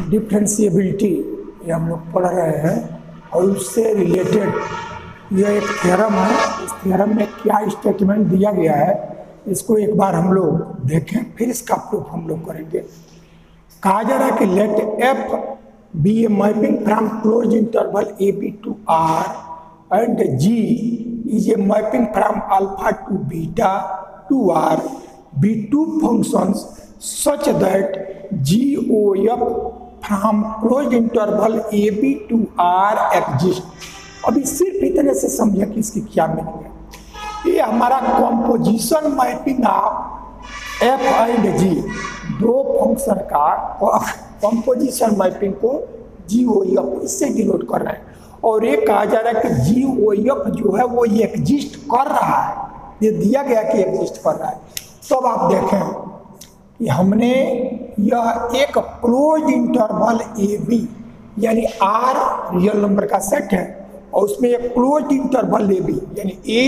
Differentiability ये हम लोग पढ़ रहे हैं और उससे रिलेटेड यह एक थ्योरम है। इस थ्योरम में क्या स्टेटमेंट दिया गया है इसको एक बार हम लोग देखें, फिर इसका प्रूफ हम लोग करेंगे। कहा जा रहा है कि let F be a mapping from closed interval A B to R and G is a mapping from alpha to beta to R be two functions such that GOF from closed interval AB to R exist। अभी सिर्फ इतने से समझे कि इसकी क्या meaning है। ये हमारा composition mapping of F and G दो फंक्शन का कंपोजिशन मैपिंग को GOF इससे डिनोट कर रहे हैं और ये कहा जा रहा है कि GOF जो है वो एग्जिस्ट कर रहा है, ये दिया गया कि एग्जिस्ट कर रहा है। तो अब आप देखें कि हमने यह एक क्लोज इंटरवल ए बी यानी आर रियल नंबर का सेट है और उसमें एक क्लोज इंटरवल ए बी यानी ए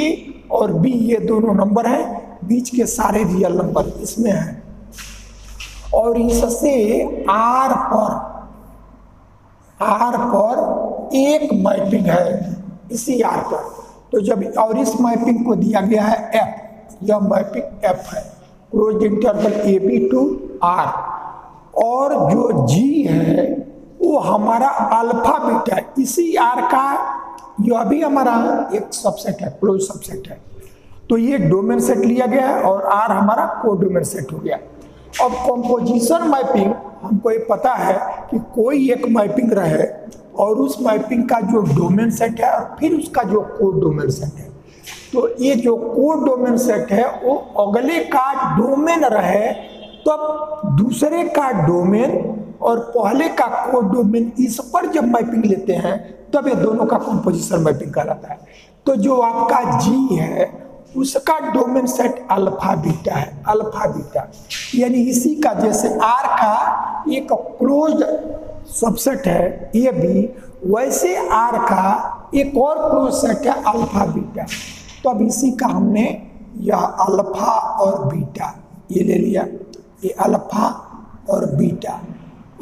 और बी ये दोनों नंबर हैं, बीच के सारे रियल नंबर इसमें हैं और इससे आर पर एक मैपिंग है इसी आर पर। तो जब और इस मैपिंग को दिया गया है एफ, यह मैपिंग एफ है closed interval A B to R और जो जी है वो हमारा अल्फा बीटा है इसी आर का, यह भी हमारा एक सबसेट है, क्लोज सबसेट है। तो ये डोमेन सेट लिया गया है और आर हमारा को डोमेन सेट हो गया। अब कंपोजिशन मैपिंग हमको ये पता है कि कोई एक मैपिंग रहे और उस मैपिंग का जो डोमेन सेट है और फिर उसका जो को डोमेन सेट है। तो ये जो कोड डोमेन सेट है वो अगले का डोमेन रहे तब दूसरे का डोमेन और पहले का कोड डोमेन इस पर जब मैपिंग लेते हैं तब ये दोनों का कंपोजिशन मैपिंग कहलाता है। तो जो आपका जी है उसका डोमेन सेट अल्फा बीटा है, अल्फा बीटा यानी इसी का जैसे आर का एक क्लोज्ड सबसेट है ए बी, वैसे आर का एक और क्लोज सेट है अल्फा बीटा। तो अब इसी का हमने यह अल्फा और बीटा ये ले लिया, ये अल्फा और बीटा,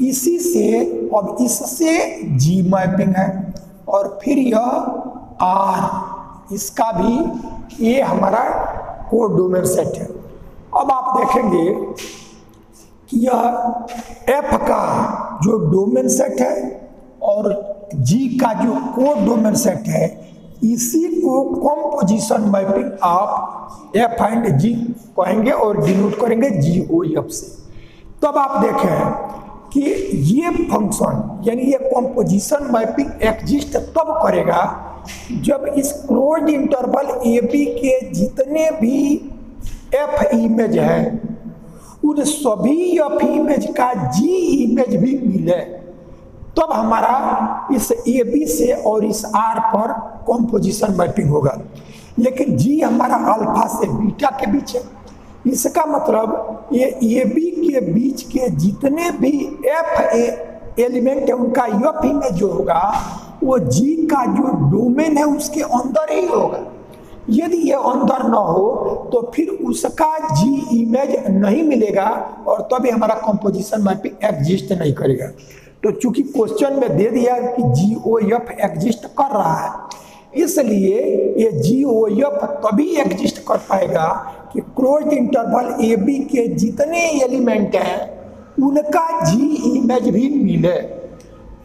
इसी से अब इससे जी मैपिंग है और फिर यह आर, इसका भी ये हमारा कोड डोमेन सेट है। अब आप देखेंगे कि यह एफ का जो डोमेन सेट है और जी का जो कोड डोमेन सेट है इसी को composition mapping of F and G कहेंगे और डिनोट करेंगे GOF से। तो अब आप देखें कि ये फंक्शन यानी ये कंपोजिशन मैपिंग एग्जिस्ट तब करेगा जब इस क्लोज्ड इंटरवल ए बी के जितने भी एफ इमेज है उन सभी एफ इमेज का जी इमेज भी मिले, तब हमारा इस ए बी से और इस आर पर कंपोजिशन मैपिंग होगा। लेकिन जी हमारा अल्फा से बीटा के बीच है, इसका मतलब ये ए बी के बीच के जितने भी एफ एलिमेंट है उनका एफ इमेज जो होगा वो जी का जो डोमेन है उसके अंदर ही होगा। यदि ये अंदर न हो तो फिर उसका जी इमेज नहीं मिलेगा और तभी हमारा कंपोजिशन मैपिंग एग्जिस्ट नहीं करेगा। तो चूंकि क्वेश्चन में दे दिया कि GOF एग्जिस्ट कर रहा है, इसलिए ये GOF तभी एग्जिस्ट कर पाएगा कि क्लोज्ड इंटरवल ए बी के जितने एलिमेंट हैं उनका जी इमेज भी मिले।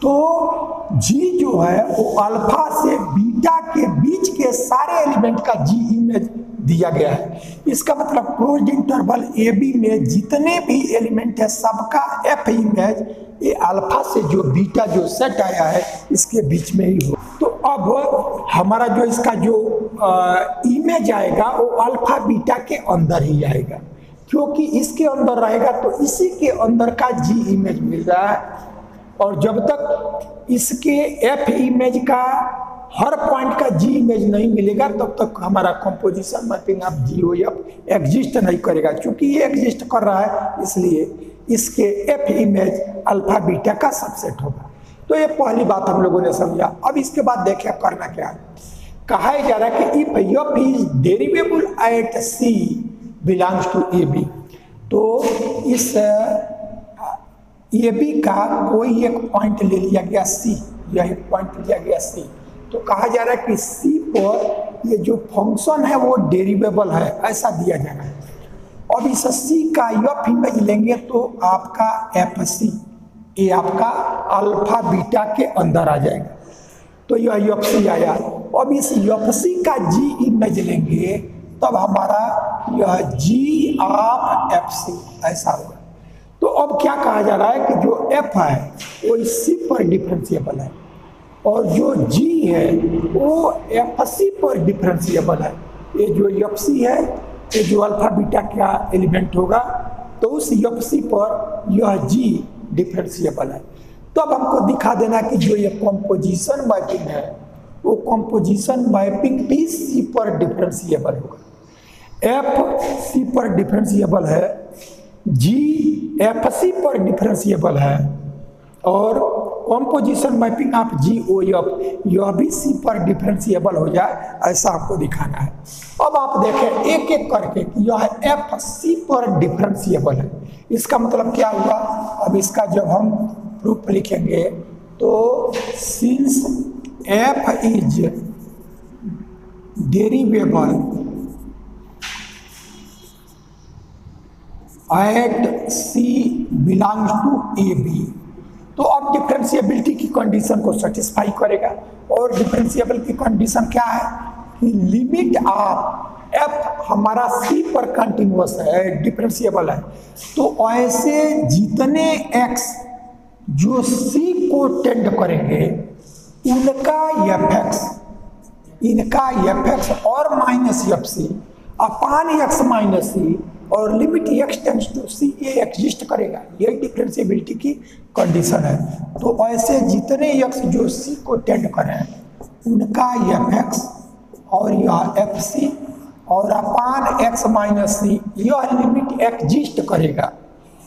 तो जी जो है वो अल्फा से बीटा के बीच के सारे एलिमेंट का जी इमेज दिया गया है। इसका मतलब क्लोज्ड इंटरवल ए बी में जितने भी एलिमेंट है सबका एफ इमेज ये अल्फा से जो बीटा जो सेट आया है इसके बीच में ही हो। तो अब हमारा जो इसका जो इमेज आएगा वो अल्फा बीटा के अंदर ही आएगा, क्योंकि इसके अंदर रहेगा तो इसी के अंदर का जी इमेज मिल रहा है और जब तक इसके एफ इमेज का हर पॉइंट का जी इमेज नहीं मिलेगा तब तक हमारा composition mapping of GOF exist नहीं करेगा। क्योंकि ये एग्जिस्ट कर रहा है इसलिए इसके एफ इमेज अल्फा बीटा का सबसेट होगा। तो ये पहली बात हम लोगों ने समझा। अब इसके बाद देखिए करना क्या है। कहा जा रहा है कि if F is derivable at C belongs to AB, तो इस ए बी का कोई एक पॉइंट ले लिया गया सी, यह एक पॉइंट लिया गया सी, तो कहा जा रहा है कि सी पर ये जो फंक्शन है वो डेरिवेबल है, ऐसा दिया जा रहा है। अब इस सी का एफ इमेज लेंगे तो आपका एफ सी ये आपका अल्फा बीटा के अंदर आ जाएगा, तो यह एफ सी आया। अब इस एफ सी का जी इमेज लेंगे तब हमारा यह जी ऑफ एफ सी ऐसा होगा। तो अब क्या कहा जा रहा है कि जो एफ है वो इस सी पर डिफरेंशिएबल है और जो जी है वो एफ सी पर डिफरेंशिएबल है। ये जो एफ सी है ये जो अल्फा बीटा का एलिमेंट होगा तो उस एफ सी पर यह जी डिफरेंशिएबल है। तो अब हमको दिखा देना कि जो ये कॉम्पोजिशन मैपिंग है वो कॉम्पोजिशन मैपिंग भी सी पर डिफरेंशिएबल होगा। एफ सी पर डिफरेंशिएबल है, जी एफ सी पर डिफरेंशिएबल है और composition mapping of G O F यह भी सी पर डिफरेंशिएबल हो जाए, ऐसा आपको दिखाना है। अब आप देखें एक एक करके कि यह एफ सी पर डिफरेंशिएबल है, इसका मतलब क्या हुआ। अब इसका जब हम प्रूफ लिखेंगे तो since F is derivable at C belongs to A B, तो अब डिफरेंशिएबिलिटी की कंडीशन को सेटिस्फाई करेगा। और डिफरेंशिएबल की कंडीशन क्या है कि लिमिट ऑफ एफ हमारा सी पर कंटिन्यूअस है, डिफरेंशिएबल है, तो ऐसे जितने एक्स जो सी को टेंड करेंगे उनका एफ एक्स, इनका एफ एक्स और minus F C upon X minus C और limit X tends to C ये एग्जिस्ट करेगा, यही डिफरेंशिएबिलिटी की कंडीशन है। तो ऐसे जितने एक्स जो सी को टेंड करें उनका एफ एक्स और यह एफ सी और अपान एक्स माइनस सी यह लिमिट एग्जिस्ट करेगा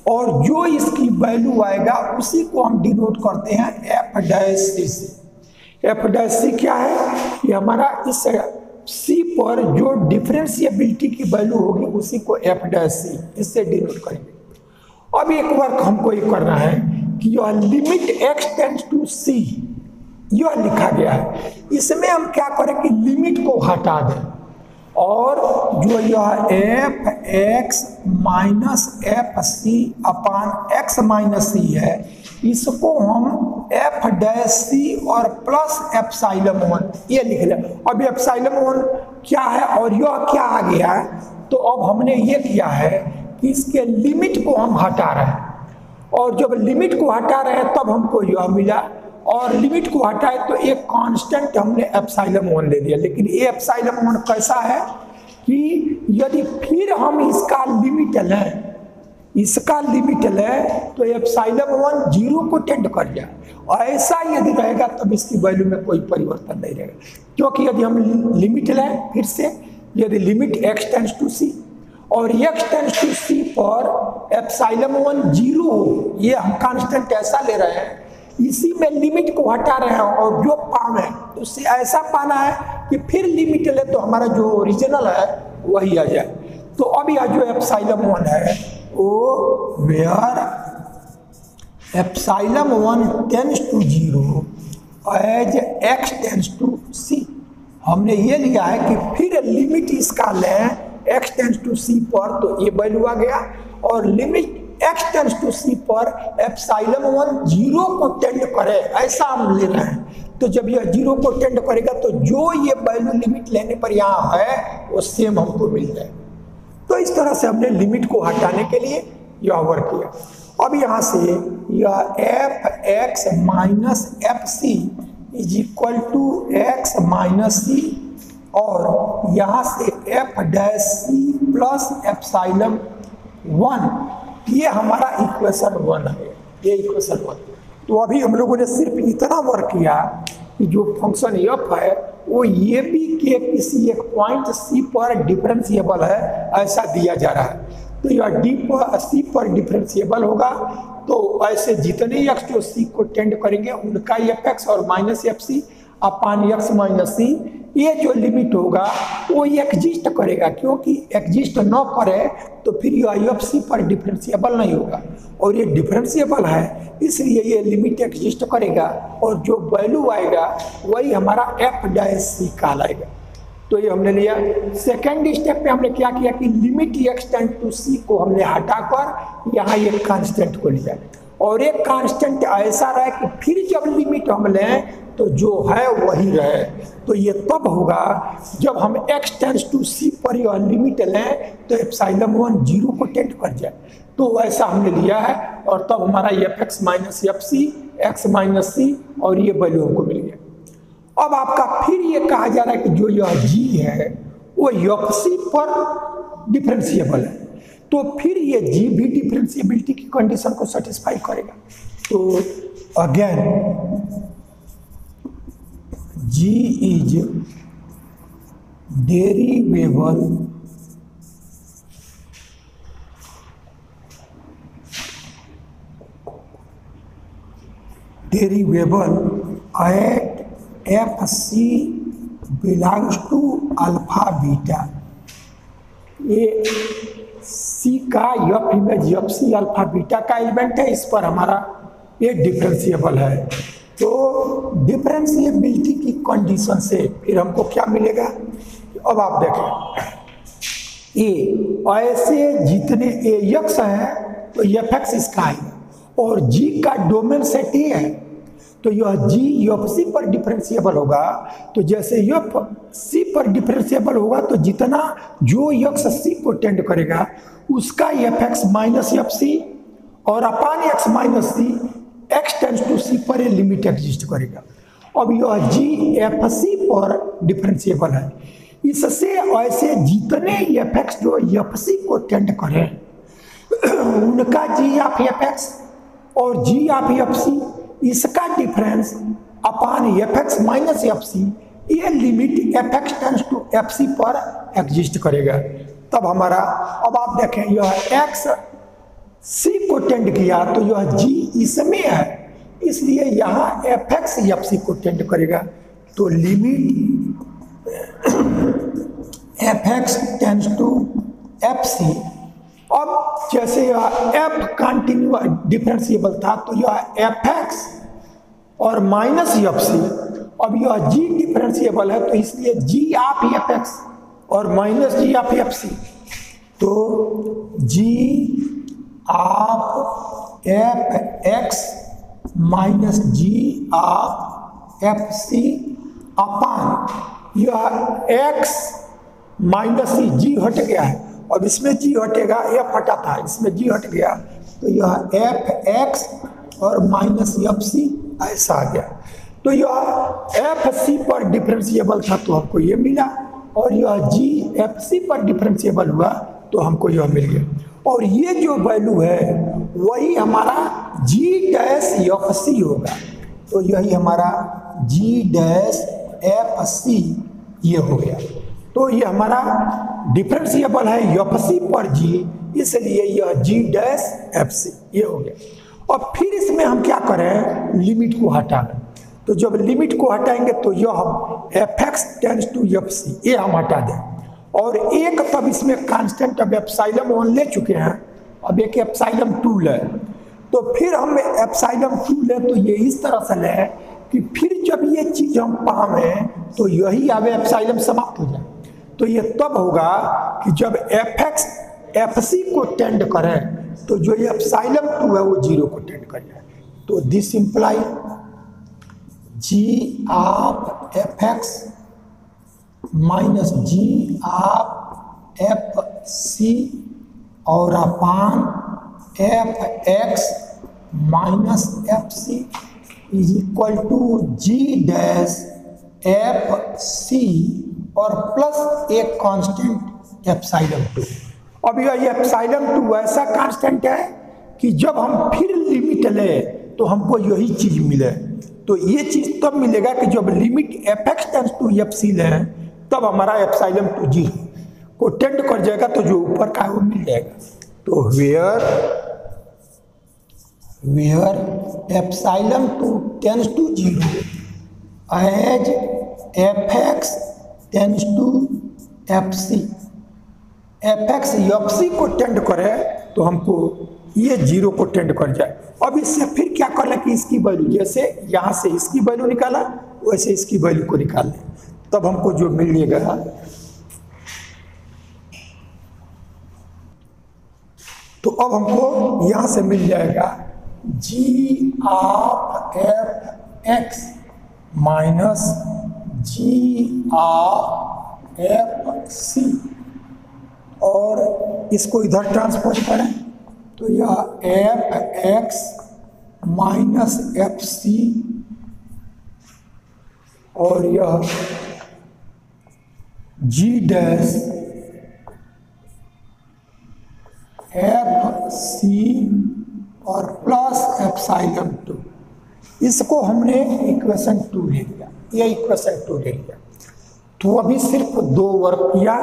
और जो इसकी वैल्यू आएगा उसी को हम डिनोट करते हैं एफ डैश सी से। एफ डैश सी क्या है, ये हमारा इस सी पर जो डिफरेंशिएबिलिटी की वैल्यू होगी उसी को एफ डैश सी इससे डिनोट करेंगे। अब एक वर्क हमको ये करना है कि यह लिमिट एक्स टेंड्स टू सी यह लिखा गया है, इसमें हम क्या करें कि लिमिट को हटा दें और जो यह F X minus F C upon X minus C है इसको हम एफ डैश सी और प्लस एप्सिलॉन 1 ये लिख लें। अब एप्सिलॉन 1 क्या है और यह क्या आ गया है, तो अब हमने ये किया है कि इसके लिमिट को हम हटा रहे हैं और जब लिमिट को हटा रहे हैं तब हमको यह मिला और लिमिट को हटाए तो एक कांस्टेंट हमने एप्सिलॉन 1 ले लिया। लेकिन ये एप्सिलॉन 1 कैसा है कि यदि फिर हम इसका लिमिट लें तो एप्सिलॉन 1 जीरो को टेंड कर जाए, और ऐसा यदि रहेगा तब इसकी वैल्यू में कोई परिवर्तन नहीं रहेगा। क्योंकि यदि हम लिमिट लें फिर से, यदि limit X tends to C और एक्स टेंड्स टू सी पर एप्सिलॉन 1 जीरो हो, ये हम कांस्टेंट ऐसा ले रहे हैं, इसी में लिमिट को हटा रहे हैं और जो पाना है उससे ऐसा पाना है कि फिर लिमिट ले तो हमारा जो ओरिजिनल है वही आ जाए। तो अब यह जो एप्सिलॉन 1 है वो where epsilon 1 tends to zero as X tends to C, हमने ये लिया है कि फिर लिमिट इसका लें एक्स टेंड्स टू सी पर तो ये वैल्यू आ गया और लिमिट एक्स टेंड्स टू सी पर एप्सिलॉन 1 जीरो को टेंड करे ऐसा हम ले रहे हैं। तो जब यह जीरो को टेंड करेगा तो जो ये वैल्यू लिमिट लेने पर यहाँ है वो सेम हमको मिल जाए। तो इस तरह से हमने लिमिट को हटाने के लिए यह वर्क किया। अब यहाँ से यह F X minus F C is equal to X minus C और यहाँ से F dash C plus epsilon 1 ये हमारा इक्वेशन 1 है, ये इक्वेशन 1। तो अभी हम लोगों ने सिर्फ इतना वर्क किया कि जो फंक्शन एफ है वो ये भी के किसी एक पॉइंट सी पर डिफरेंशिएबल है ऐसा दिया जा रहा है। तो यह डी पर सी पर डिफरेंशिएबल होगा तो ऐसे जितने एक्स जो सी को टेंड करेंगे उनका एफ एक्स और minus F C upon X minus सी ये जो लिमिट होगा वो एग्जिस्ट करेगा, क्योंकि एग्जिस्ट न करे तो फिर ये IFC पर डिफरेंशिएबल नहीं होगा, और ये डिफरेंशिएबल है इसलिए ये लिमिट एग्जिस्ट करेगा, और जो वैल्यू आएगा वही हमारा f' कहलाएगा। तो ये हमने लिया। सेकेंड स्टेप पे हमने क्या किया कि limit x tend to c को हमने हटाकर यहाँ एक कांस्टेंट को लिया, और एक कांस्टेंट ऐसा रहा कि फिर जब लिमिट हम लें तो जो है वही रहे। तो ये तब होगा जब हम x टेंड्स टू c पर यह लिमिट लें तो एप्सिलॉन 1 0 को टेंड कर जाए, तो वैसा हमने लिया है, और तब हमारा fx minus fc x minus c और ये वैल्यू हमको मिल गया। अब आपका फिर ये कहा जा रहा है कि जो यह g है वो fc पर डिफरेंशिएबल है, तो फिर ये g भी डिफरेंशिएबिलिटी की कंडीशन को सेटिस्फाई करेगा। तो again g is derivable at fc belongs to alpha beta. ये c का f image fc alpha beta का एलिमेंट है, इस पर हमारा ये डिफरेंशिएबल है। तो डिफरेंशिएबिलिटी की कंडीशन से फिर हमको क्या मिलेगा, अब आप देखें ए ऐसे जितने ax है तो fx इसका है, और g का डोमेन सेट ए है, तो यह g fc पर डिफरेंशिएबल होगा। तो जैसे fc पर डिफरेंशिएबल होगा तो जितना जो x c को टेंड करेगा उसका fx माइनस fc और upon x minus c x tends to c पर लिमिट एग्जिस्ट करेगा। अब यह g fc पर डिफरेंशिएबल है, इससे ऐसे जितने fx जो fc को टेंड करें उनका g ऑफ fx और g ऑफ fc इसका difference upon fx minus fc, ये limit fx tends to fc पर एग्जिस्ट करेगा। तब हमारा, अब आप देखें यह x c को टेंड किया तो यह g इसमें है, इसलिए यहाँ fx fc को टेंड करेगा। तो limit fx tends to fc, अब जैसे यह f कंटिन्यू डिफरेंशिएबल था तो यह fx और माइनस fc, अब यह g डिफरेंशिएबल है तो इसलिए g ऑफ fx और माइनस g ऑफ fc, तो g of fx minus g of fc अपान यह x माइनस g हट गया है, अब इसमें g हटेगा, f हटा था इसमें g हट गया, तो यह fx और माइनस fc ऐसा आ गया। तो यह fc पर डिफरेंशिएबल था तो हमको ये मिला, और यह g fc पर डिफरेंशिएबल हुआ तो हमको यह मिल गया, और ये जो वैल्यू है वही हमारा g डैश fc होगा। तो यही हमारा g डैश fc ये हो गया। तो ये हमारा डिफरेंशिएबल है fc पर g, इसलिए यह g डैश fc ये हो गया। और फिर इसमें हम क्या करें, लिमिट को हटा लें। तो जब लिमिट को हटाएंगे तो यह हम fx टेंड्स टू fc ये हम हटा दें, और एक तब इसमें कांस्टेंट अब एप्सिलॉन 1 ले चुके हैं, अब एक एप्सिलॉन 2 ले, तो फिर हम एप्सिलॉन 2 ले तो ये इस तरह से ले कि फिर जब ये चीज हम पावें तो यही आवे एप्सिलॉन समाप्त हो जाए। तो ये तब होगा कि जब fx fc को टेंड करें तो जो ये एप्सिलॉन 2 है वो 0 को टेंड कर जाए। तो this imply g of fx minus g of fc और upon fx minus fc is equal to g dash fc और प्लस एक कांस्टेंट एप्सिलॉन 2। अब यह एप्सिलॉन 2 ऐसा कांस्टेंट है कि जब हम फिर लिमिट ले तो हमको यही चीज मिले। तो ये चीज तब मिलेगा कि जब limit fx tends to fc ले तब हमारा एप्सिलॉन 2 0 को टेंड कर जाएगा, तो जो ऊपर का है वो मिल जाएगा। तो where epsilon 2 tends to 0 as fx tends to F C, F X F C को टेंड करे तो हमको ये 0 को टेंड कर जाए। अब इससे फिर क्या करना कि इसकी वैल्यू, जैसे यहाँ से इसकी वैल्यू निकाला वैसे इसकी वैल्यू को निकाल लें, तब हमको जो मिलेगा तो अब हमको यहाँ से मिल जाएगा G of F X minus G of F C, और इसको इधर ट्रांसफर करें तो यह F X minus F C और यह जी डैश एफ सी और प्लस एप्सिलॉन 2, इसको हमने इक्वेशन 2 ले लिया, ये इक्वेशन 2 ले लिया। तो अभी सिर्फ 2 वर्क किया,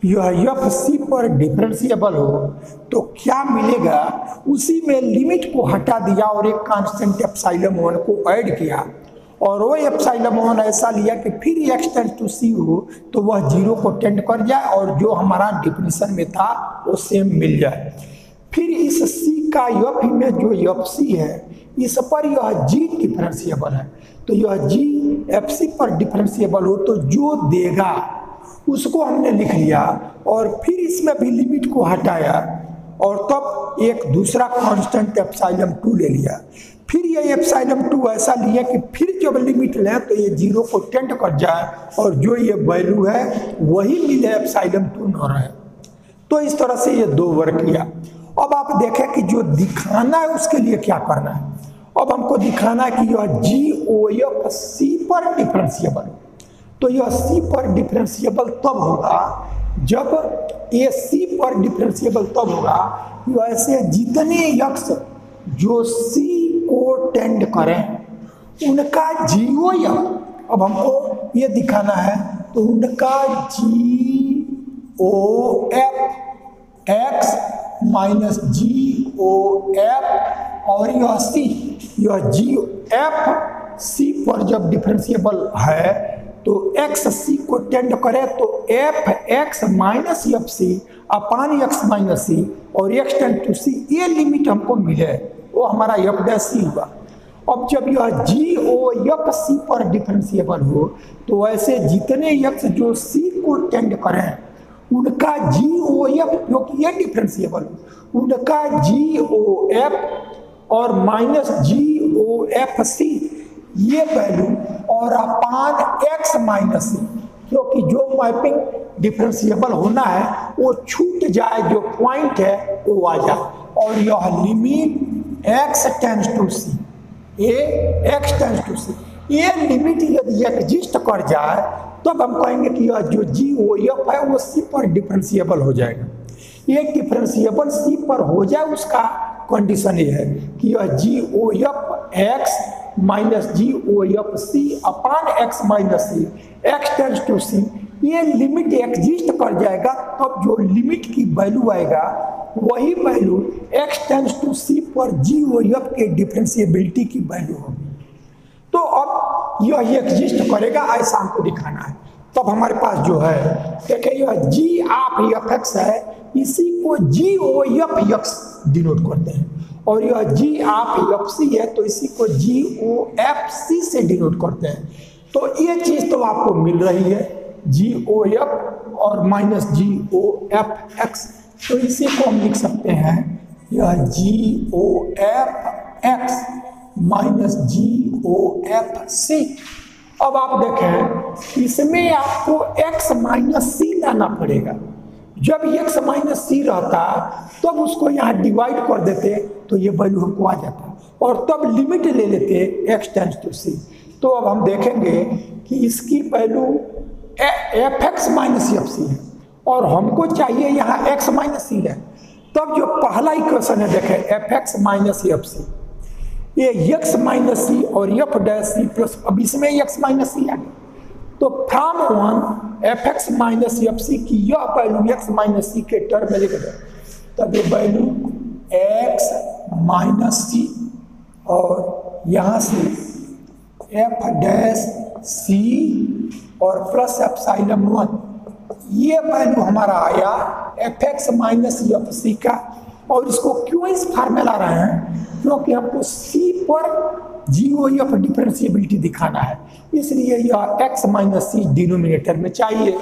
यह एफ सी पर डिफरेंशिएबल हो तो क्या मिलेगा, उसी में लिमिट को हटा दिया और एक कांस्टेंट एप्सिलॉन 1 को ऐड किया, और वो एप्सिलॉन 1 ऐसा लिया कि फिर एक्स टेंड्स टू सी हो तो वह 0 को टेंड कर जाए और जो हमारा डिफिनीशन में था वो सेम मिल जाए। फिर इस सी का एफ में जो एफ सी है इस पर यह जी डिफरेंशिएबल है, तो यह जी एफ सी पर डिफरेंशिएबल हो तो जो देगा उसको हमने लिख लिया, और फिर इसमें भी लिमिट को हटाया और तब एक दूसरा कांस्टेंट एप्सिलॉन 2 ले लिया। फिर ये एप्सिलॉन 2 ऐसा लिया कि फिर जब लिमिट लें तो ये 0 को टेंड कर जाए और जो ये वैल्यू है वही मिले, एप्सिलॉन 2 न रहे। तो इस तरह से ये 2 वर्क किया। अब आप देखें कि जो दिखाना है उसके लिए क्या करना है। अब हमको दिखाना है कि यह जी ओ एफ सी पर डिफरेंशिएबल, तो यह सी पर डिफरेंशिएबल तब होगा जब ये सी पर डिफरेंशिएबल तब होगा ऐसे जितने यक्स जो सी को टेंड करें उनका जीओ एफ, अब हमको ये दिखाना है तो उनका जी O F X minus G O F और यह सी, यह जी एफ सी पर जब डिफरेंशिएबल है तो एक्स सी को टेंड करे तो F X minus F C upon X minus C और एक्स टेंड टू सी, ये लिमिट हमको मिले वो हमारा एफ डैश सी हुआ। अब जब यह जी ओ एफ सी पर डिफरेंशिएबल हो तो ऐसे जितने एक्स जो सी को टेंड करें उनका जी ओ एफ जो कि ये डिफरेंशिएबल हो उनका जी ओ एफ और minus G O F C ये वैल्यू और अपान एक्स माइनस सी, क्योंकि जो मैपिंग डिफरेंशिएबल होना है वो छूट जाए, जो पॉइंट है वो आ जाए, और यह limit X tends to C, ये एक्स टेंड्स टू सी, ये लिमिट यदि एग्जिस्ट कर जाए तब हम कहेंगे कि यह जो जी ओ एफ है वो सी पर डिफरेंशिएबल हो जाएगा। ये डिफरेंशिएबल सी पर हो जाए उसका कंडीशन ये है कि यह G O F X minus G O F C upon X minus C X tends to C, ये लिमिट एग्जिस्ट कर जाएगा तब जो लिमिट की वैल्यू आएगा वही वैल्यू एक्स टेंड्स टू सी पर जी ओ एफ के डिफरेंशिएबिलिटी की वैल्यू होगी। तो अब यह एग्जिस्ट करेगा ऐसा हमको दिखाना है। तब हमारे पास जो है देखिए यह जी ऑफ एफ एक्स है, इसी को जी ओ एफ एक्स डिनोट करते हैं, और यह जी ऑफ एफ सी है तो इसी को जी ओ एफ सी से डिनोट करते हैं। तो ये चीज़ तो आपको मिल रही है जी ओ एफ और minus G O F x, तो इसी को हम लिख सकते हैं यह G O F X minus G O F सी। अब आप देखें इसमें आपको x माइनस सी लाना पड़ेगा। जब x माइनस सी रहता तब तो उसको यहाँ डिवाइड कर देते तो ये वैल्यू हमको आ जाता, और तब लिमिट ले लेते x टेंड्स टू सी। तो अब हम देखेंगे कि इसकी value F X minus F C है और हमको चाहिए यहाँ x माइनस सी है। तब जो पहला इक्वेशन है देखें F X minus F C, ये x माइनस सी और एफ डैश सी प्लस, अब इसमें x माइनस सी आ गया तो from one F X minus F C की यह वैल्यू x माइनस सी के टर्म में लिख दे, तब ये वैल्यू x माइनस सी और यहाँ से एफ डैश सी और प्लस एप्सिलॉन 1, ये वैल्यू हमारा आया F X minus F C का। और इसको क्यों इस फार्मूला रहे हैं, क्योंकि हमको सी पर जीओएफ डिफरेंशिएबिलिटी दिखाना है, इसलिए यह एक्स माइनस सी डिनोमिनेटर में चाहिए।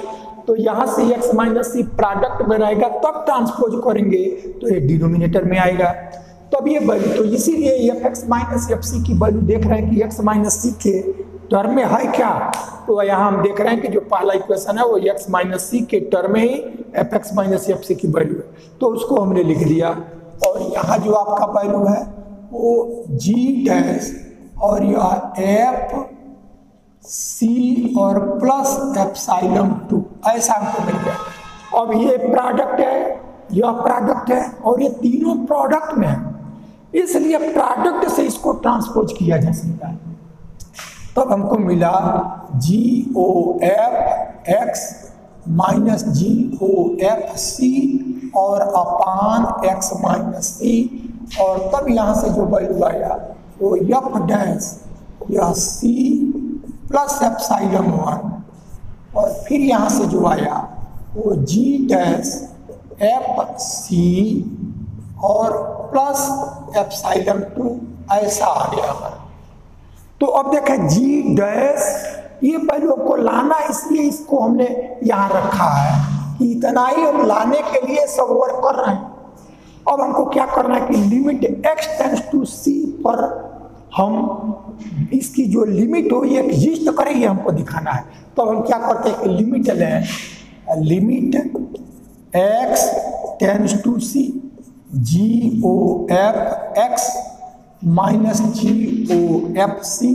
तो यहाँ से एक्स माइनस सी प्रोडक्ट में रहेगा, तब ट्रांसपोज करेंगे तो ये डिनोमिनेटर में आएगा। तब ये वैल्यू, तो इसीलिए F X minus F C की वैल्यू देख रहे हैं कि एक्स माइनस सी के टर्म में है क्या, तो यहाँ हम देख रहे हैं कि जो पहला इक्वेशन है वो एक्स माइनस सी के टर्म में ही F X minus F C की वैल्यू है, तो उसको हमने लिख दिया। और यहाँ जो आपका वैल्यू है वो जी डैश और यह एफ सी और प्लस एप्सिलॉन 2 ऐसा हमको मिल गया। अब ये प्रोडक्ट है, यह प्रोडक्ट है और ये तीनों प्रोडक्ट में है, इसलिए प्रोडक्ट से इसको ट्रांसपोज किया जा सकता है। तब हमको मिला जी O F X minus G O F C और अपान एक्स माइनस सी, और तब यहाँ से जो वैल्यू आया वो एफ डैश यह सी प्लस एप्सिलॉन 1, और फिर यहाँ से जो आया वो जी डैश एफ सी और प्लस एप्सिलॉन 2 ऐसा आ गया हमारा। तो अब देखें जी डैश, ये वैल्यू को लाना, इसलिए इसको हमने यहाँ रखा है कि इतना ही हम लाने के लिए सब वर्क कर रहे हैं। अब हमको क्या करना है कि लिमिट एक्स टेंड्स टू सी पर हम इसकी जो लिमिट हो ये एग्जिस्ट करे, ये हमको दिखाना है। तो हम क्या करते हैं कि लिमिट लें, limit X tends to C G O F X minus G O F C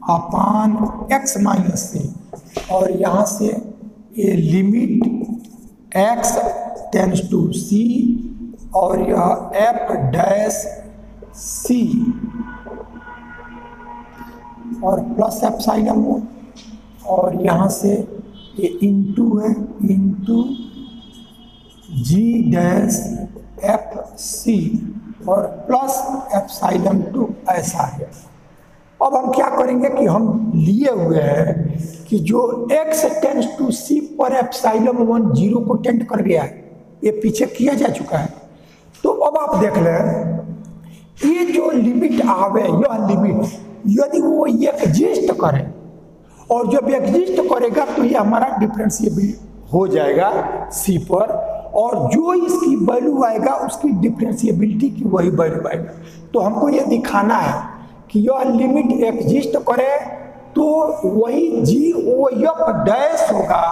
upon X minus C, और यहाँ से ये limit X tends to C और यह एफ डैश सी और प्लस एप्सिलॉन 1, और यहाँ से ये इंटू है into G dash F C और प्लस एप्सिलॉन 2 ऐसा है। अब हम क्या करेंगे कि हम लिए हुए हैं कि जो x टेंड्स टू सी पर एप्सिलॉन 1 जीरो को टेंड कर गया है, ये पीछे किया जा चुका है। तो अब आप देख लें ये जो लिमिट आवे, यह लिमिट यदि वो एग्जिस्ट करे, और जब एग्जिस्ट करेगा तो ये हमारा डिफरेंशिएबल हो जाएगा सी पर, और जो इसकी वैल्यू आएगा उसकी डिफरेंशिएबिलिटी की वही वैल्यू आएगा। तो हमको ये दिखाना है कि यह लिमिट एग्जिस्ट करे तो वही जी ओ एफ डैश होगा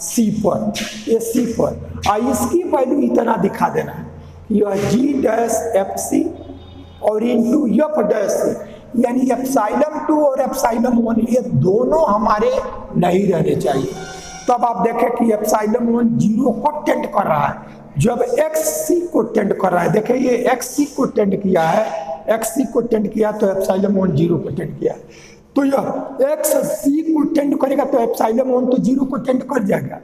सी पर, ये सी पर, और इसकी वैल्यू इतना दिखा देना है कि यह जी डैश एफ सी और इंटू एफ डैश सी, यानी एप्सिलॉन 2 और एप्सिलॉन 1 ये दोनों हमारे नहीं रहने चाहिए। तब आप देखें कि एप्सिलॉन 1 जीरो को टेंड कर रहा है, जब एक्स सी को टेंड कर रहा है, देखिए ये एक्स सी को टेंड किया है, एक्स सी को टेंड किया तो एप्सिलॉन 1 जीरो को टेंड किया, तो यह एक्स सी को टेंड करेगा तो एप्सिलॉन 1 तो जीरो को टेंड कर जाएगा,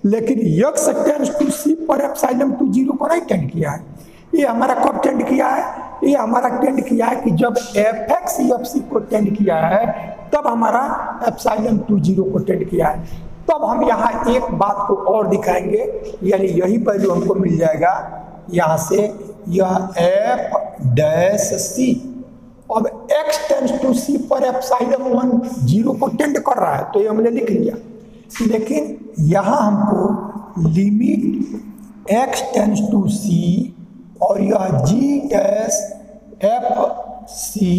लेकिन एक्स टेंड्स टू सी पर एप्सिलॉन 2 जीरो को नहीं टेंड किया है। ये हमारा कब टेंड किया है, ये हमारा टेंड किया है कि जब एफ एक्स एफ सी को टेंड किया है तब हमारा एप्सिलॉन 2 जीरो को टेंड किया है। तब हम यहाँ एक बात को और दिखाएंगे, यानी यही वैल्यू हमको मिल जाएगा यहाँ से, यह एफ डैश सी। अब एक्स टेंड्स टू सी पर एप्सिलॉन 1 जीरो को टेंड कर रहा है, तो ये हमने लिख लिया, लेकिन यहाँ हमको limit X tends to C और यह G dash F C,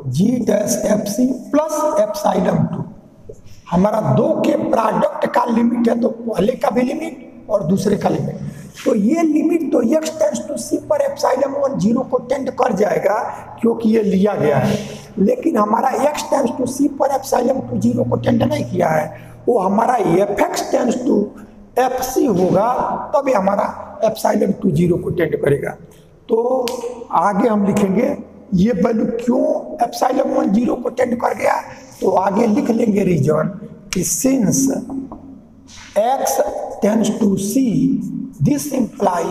G dash F C plus epsilon 2 हमारा दो के प्रोडक्ट का लिमिट है, तो पहले का भी लिमिट और दूसरे का लिमिट, तो ये लिमिट तो एक्स टेंड्स टू सी पर एप्सिलॉन 1 जीरो को टेंड कर जाएगा क्योंकि ये लिया गया है, लेकिन हमारा एक्स टेंड्स टू सी पर एप्सिलॉन 2 जीरो को टेंड नहीं किया है, वो हमारा F X tends to F C होगा, तब हमारा एप्सिलॉन 2 जीरो को टेंड करेगा। तो आगे हम लिखेंगे ये वैल्यू क्यों एप्सिलॉन 1 जीरो को टेंड कर गया, तो आगे लिख लेंगे रीजन कि since X tends to C this imply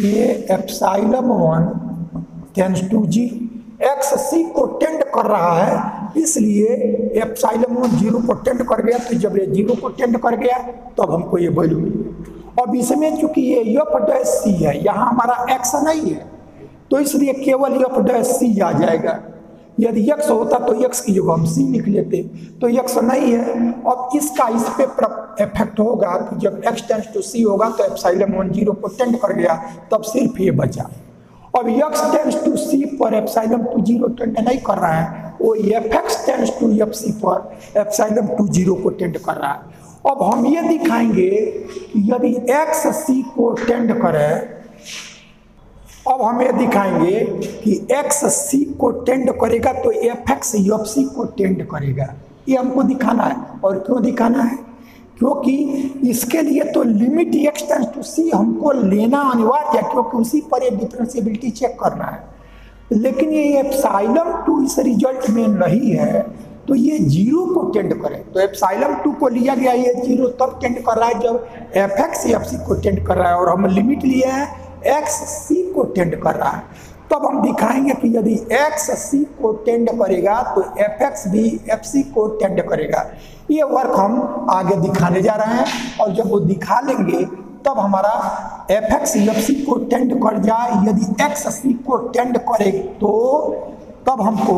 ये epsilon 1 tends to zero, X C को टेंड कर रहा है, इसलिए एप्सिलॉन 0 को टेंड कर गया। तो जब ये 0 को टेंड कर गया तब हमको ये वैल्यू मिली। अब इसमें चूंकि ये एफ डैश सी है, यहाँ हमारा एक्स नहीं है, तो इसलिए केवल एफ डैश सी आ जाएगा। यदि x होता तो x की जगह हम c लिख लेते, तो x नहीं है। अब इसका इस पे इफेक्ट होगा कि जब x टेंड्स टू c होगा तो एप्सिलॉन 0 को टेंड कर गया, तब सिर्फ ये बचा। अब x टेंड्स टू c पर एप्सिलॉन 0 टेंड नहीं कर रहा है, वो fx टेंड्स टू fc पर एप्सिलॉन 0 को टेंड कर रहा है। अब हम ये दिखाएंगे कि यदि x c को टेंड करे, अब हम ये दिखाएंगे कि x c को टेंड करेगा तो fx fc को टेंड करेगा। ये हमको दिखाना है। और क्यों दिखाना है? क्योंकि इसके लिए तो limit x tends to c हमको लेना अनिवार्य है, क्योंकि उसी पर ये डिफरेंशिएबिलिटी चेक करना है। लेकिन ये एप्सिलॉन 2 इस रिजल्ट में नहीं है, तो ये 0 को टेंड करे। तो एप्सिलॉन 2 को लिया गया, ये 0 तब टेंड कर रहा है जब fx fc को टेंड कर रहा है, और हम लिमिट लिए हैं एक्स सी को टेंड कर रहा है। तब हम दिखाएंगे कि यदि एक्स सी को टेंड करेगा तो एफ एक्स भी एफ सी को टेंड करेगा। ये वर्क हम आगे दिखाने जा रहे हैं, और जब वो दिखा लेंगे तब हमारा एफ एक्स एफ सी को टेंड कर जाए, यदि एक्स सी को टेंड करे तो तब हमको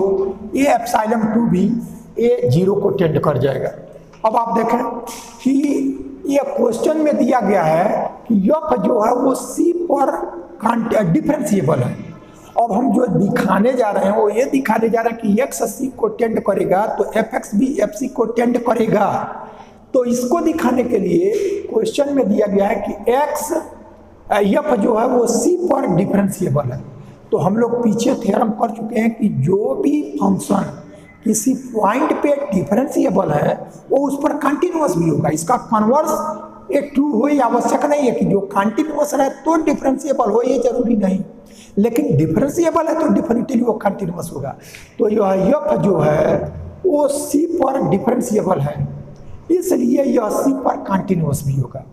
ये एप्सिलॉन 2 भी ये 0 को टेंड कर जाएगा। अब आप देखें कि ये क्वेश्चन में दिया गया है कि यफ जो है वो सी पर डिफरेंशिएबल है। अब हम जो दिखाने जा रहे हैं वो ये दिखाने जा रहे हैं कि एक्स सी को टेंड करेगा तो एफ एक्स भी एफ सी को टेंड करेगा। तो इसको दिखाने के लिए क्वेश्चन में दिया गया है कि एक्स एफ जो है वो सी पर डिफरेंशिएबल है। तो हम लोग पीछे थ्योरम कर चुके हैं कि जो भी फंक्शन किसी पॉइंट पे डिफरेंशिएबल है वो उस पर कंटिन्यूअस भी होगा। इसका कन्वर्स ये ट्रू हो, ये आवश्यक नहीं है कि जो कंटिन्यूअस है तो डिफरेंशिएबल हो, ये जरूरी नहीं, लेकिन डिफरेंशिएबल है तो डेफिनेटली वो कंटिन्यूअस होगा। तो यह एफ जो है वो सी पर डिफरेंशिएबल है, इसलिए यह सी पर कंटिन्यूअस भी होगा।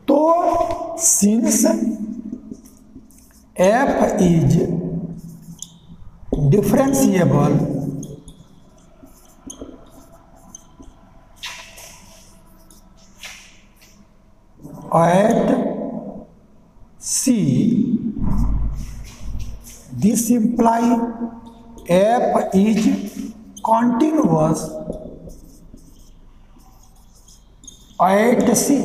तो since F is differentiable at C, this imply f is continuous at C।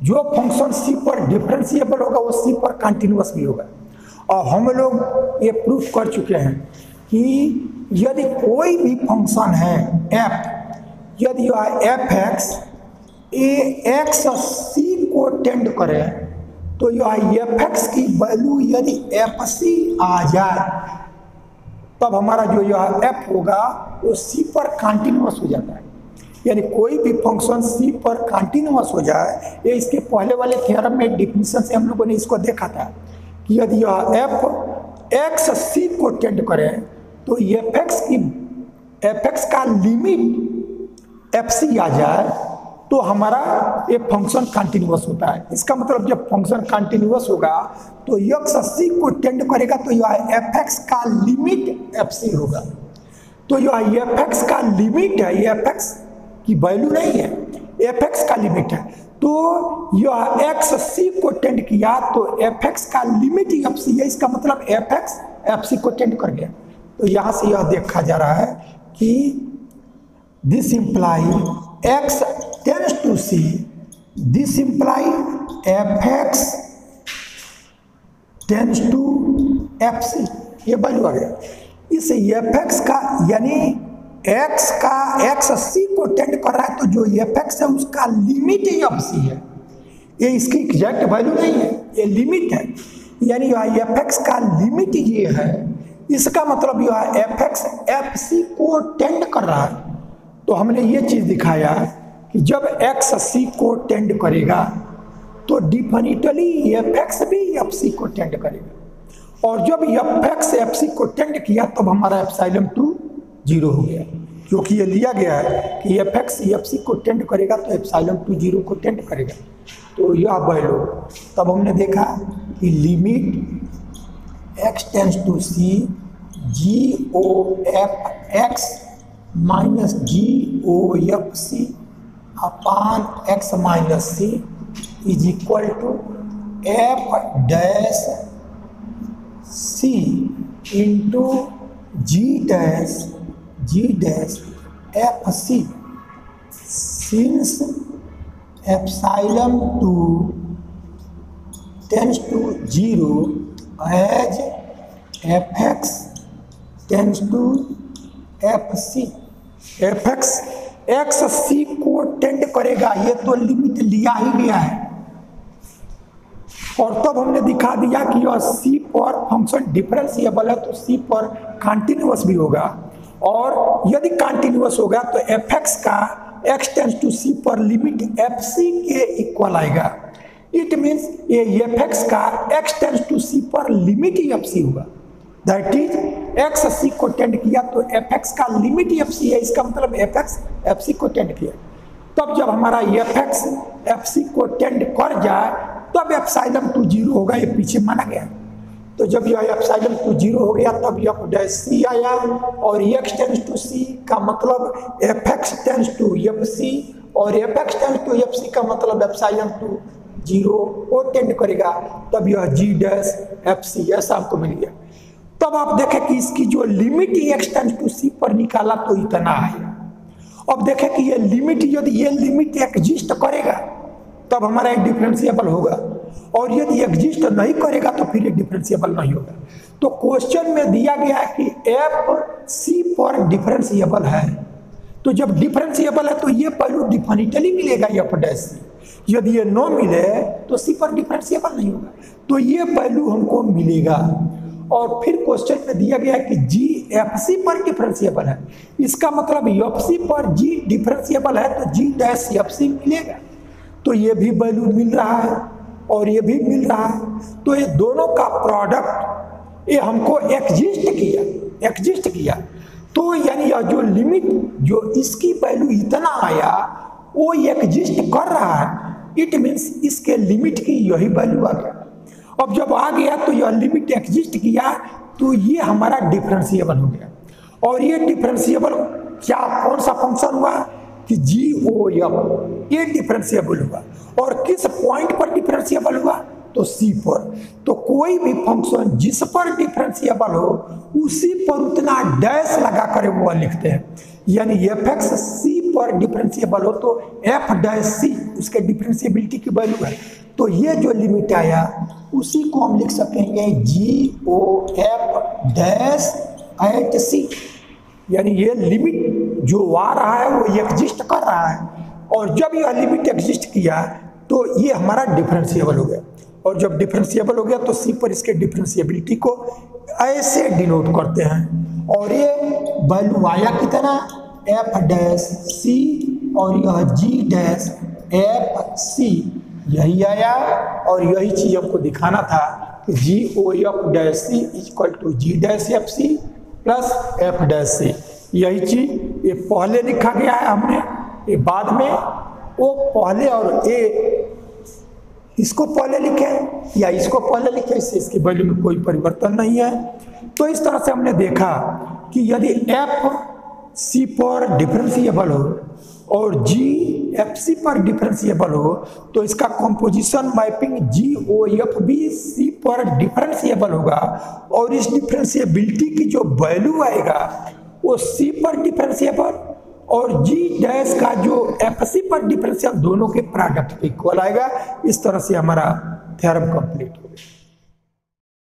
जो फंक्शन C पर डिफरेंशिएबल होगा वो C पर कंटिन्यूअस भी होगा। और हम लोग ये प्रूफ कर चुके हैं कि यदि कोई भी फंक्शन है f, यदि यह एफ एक्स एक्स सी को टेंड करे तो यह एफ एक्स की वैल्यू यदि एफ सी आ जाए तब हमारा जो यह एफ होगा वो सी पर कंटिन्यूअस हो जाता है। यानी कोई भी फंक्शन सी पर कंटिन्यूअस हो जाए, ये इसके पहले वाले थ्योरम में डिफिनीशन से हम लोगों ने इसको देखा था कि यदि यह एफ एक्स सी को टेंड करे तो एफ एक्स का लिमिट एफ सी आ जाए तो हमारा ये फंक्शन कंटिन्यूअस होता है। इसका मतलब जब फंक्शन कंटिन्यूअस होगा तो एक्स सी को टेंड करेगा तो यह एफ एक्स का लिमिट एफ सी होगा। तो यह एफ एक्स का लिमिट है, ये एफ एक्स की वैल्यू नहीं है, एफ एक्स का लिमिट है। तो यह एक्स सी को टेंड किया तो एफ एक्स का लिमिट एफ सी है, इसका मतलब एफ एक्स एफ सी को टेंड कर गया। तो यहाँ से यह देखा जा रहा है कि this imply x tends to C, this imply fx tends to fc, ये वैल्यू आ गया। इस fx का यानी x का x c को टेंड कर रहा है तो जो fx है उसका लिमिट fc है, ये इसकी एग्जैक्ट वैल्यू नहीं है, ये लिमिट है। यानी यह fx का लिमिट ये है, इसका मतलब यह fx fc को टेंड कर रहा है। तो हमने ये चीज दिखाया कि जब एक्स सी को टेंड करेगा तो डिफिनिटली एफ एक्स भी एफ सी को टेंड करेगा, और जब एफ एक्स एफ सी को टेंड किया तब हमारा एप्सिलॉन 2 0 हो गया, क्योंकि ये लिया गया है कि एफ एक्स एफ सी को टेंड करेगा तो एप्सिलॉन 2 0 को टेंड करेगा। तो यह वैल्यू तब हमने देखा कि limit X tends to C G O F X minus G O F C upon X minus C is equal to F dash C into G dash F C since epsilon two tends to zero as F X tends to F C. F X C को tend करेगा, ये तो limit लिया ही गया है। और तब हमने दिखा दिया कि यह सी पर फंक्शन डिफरेंशिएबल है तो सी पर कंटिन्यूअस भी होगा, और यदि कंटिन्यूअस होगा तो एफ एक्स का एक्स टेंस टू सी पर लिमिट एफ सी के इक्वल आएगा। इट मीन्स ये एफ एक्स का एक्स टेंस टू सी पर लिमिट ही एफ सी होगा। दैट इज एक्स सी को टेंड किया तो एफ एक्स का लिमिट एफ सी है, इसका मतलब एफ एक्स एफ सी को टेंड किया। तब जब हमारा एफ एक्स एफ सी को टेंड कर जाए तब एप्सिलॉन टू जीरो होगा, ये पीछे माना गया। तो जब यह एप्सिलॉन टू जीरो हो गया तब एफ डैश सी आया, और एक्स टेंस टू सी का मतलब F X tends to F C, और F X tends to F C का मतलब एप्सिलॉन टू जीरो वो टेंड करेगा, तब यह जी डैश एफ सी ऐसा हमको मिल गया। तब आप देखें कि इसकी जो लिमिट एक्स टेंस टू सी पर निकाला तो इतना है। अब देखें कि ये लिमिट, यदि ये लिमिट एग्जिस्ट करेगा तब हमारा एक डिफरेंशिएबल होगा, और यदि एग्जिस्ट नहीं करेगा तो फिर एक डिफरेंशिएबल नहीं होगा। तो क्वेश्चन में दिया गया है कि एफ सी पर डिफरेंशिएबल है, तो जब डिफरेंशिएबल है तो ये वैल्यू डिफिनिटली मिलेगा एफ डैश सी। यदि ये नो मिले तो सी पर डिफरेंशिएबल नहीं होगा, तो ये वैल्यू हमको मिलेगा। और फिर क्वेश्चन में दिया गया है कि जी एफ सी पर डिफरेंशिएबल है, इसका मतलब एफ सी पर जी डिफरेंशिएबल है तो जी डैश एफ सी मिलेगा। तो ये भी वैल्यू मिल रहा है और ये भी मिल रहा है, तो ये दोनों का प्रोडक्ट ये हमको एग्जिस्ट किया। तो यानी यह जो लिमिट जो इसकी वैल्यू इतना आया वो एग्जिस्ट कर रहा है, इट मीन्स इसके लिमिट की यही वैल्यू आ गया। अब जब आ गया तो यह लिमिट एग्जिस्ट किया तो ये हमारा डिफरेंशिएबल हो गया। और ये डिफरेंशिएबल क्या, कौन सा फंक्शन हुआ कि जी ओ एफ, ये डिफरेंशिएबल हुआ। और किस पॉइंट पर डिफरेंशिएबल हुआ तो सी पर। तो कोई भी फंक्शन जिस पर डिफरेंशिएबल हो उसी पर उतना डैश लगा कर वो लिखते हैं। यानी एफ एक्स सी पर डिफरेंशिएबल हो तो एफ डैश सी उसके डिफरेंशिएबिलिटी की वैल्यू है। तो ये जो लिमिट आया उसी को हम लिख सकेंगे जी ओ एफ डैश एट सी। यानी ये लिमिट जो आ रहा है वो एग्जिस्ट कर रहा है, और जब यह लिमिट एग्जिस्ट किया तो ये हमारा डिफरेंशिएबल हो गया। और जब डिफरेंशिएबल हो गया तो सी पर इसके डिफरेंशिएबिलिटी को ऐसे डिनोट करते हैं। और ये वैल्यू आया कितना, एफ डैश सी, और यह जी डैश एफ सी यही आया। और यही चीज हमको दिखाना था कि G O F dash C equal to G dash F C plus F dash C. यही चीज ये पहले लिखा गया है हमने, ये बाद में वो पहले और ए इसको पहले लिखे या इसको पहले लिखे, इससे इसकी वैल्यू में कोई परिवर्तन नहीं है। तो इस तरह से हमने देखा कि यदि एफ सी पर डिफरेंशिएबल हो और जी एफ सी पर डिफरेंशिएबल हो तो इसका कंपोजिशन मैपिंग जी ओ एफ भी सी पर डिफरेंशिएबल होगा, और इस डिफरेंशिएबिलिटी की जो वैल्यू आएगा वो सी पर डिफरेंशिएबल और जी डैश का जो एफ सी पर डिफरेंशियल दोनों के प्रोडक्ट इक्वल आएगा। इस तरह से हमारा थ्योरम कंप्लीट हो गया।